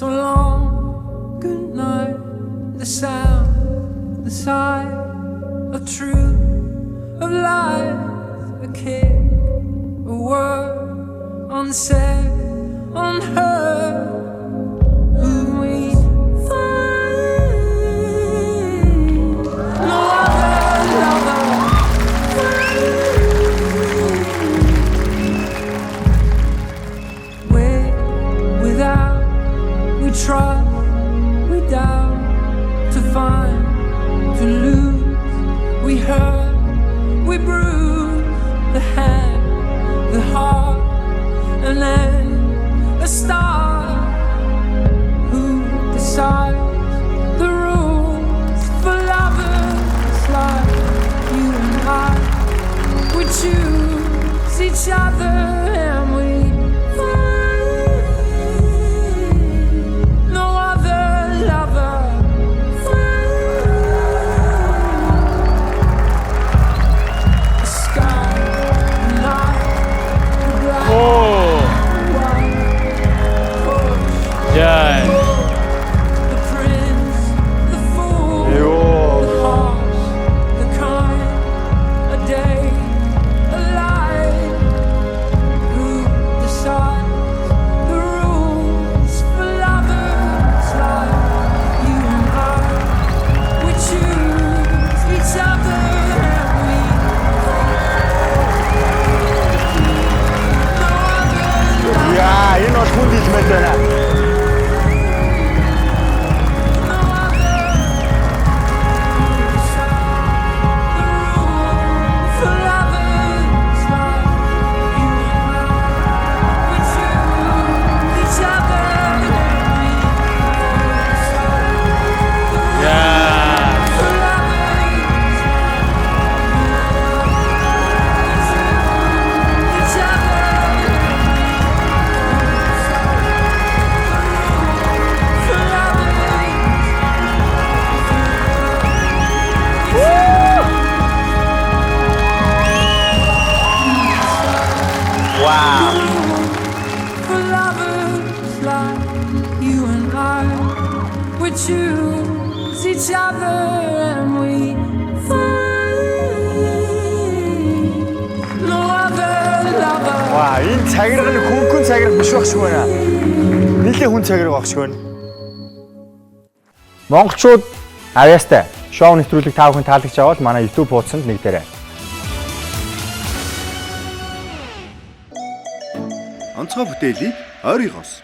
so long. Good night. The sound, the sigh of truth, of life, a kick, a word unsaid, unheard. Who we find? No other lover. Without, we trust, we doubt, to find, to lose, we hurt, we bruise, the hand, the heart, and then a star. Who decides the rules for lovers like you and I? We choose each other and we choose each other and we find no other lover. 와, 이 цаг이라는 хүн цаг이랑 биш байх шиг байна. Нийлээ хүн цаг이раг байх шиг байна. Монголчууд авьяастай шоу нэвтрүүлэг та бүхэн таалагдж байгаа бол манай YouTube хуудсанд нэгдээрэй. Онцгой бүтээлийг ойрын хос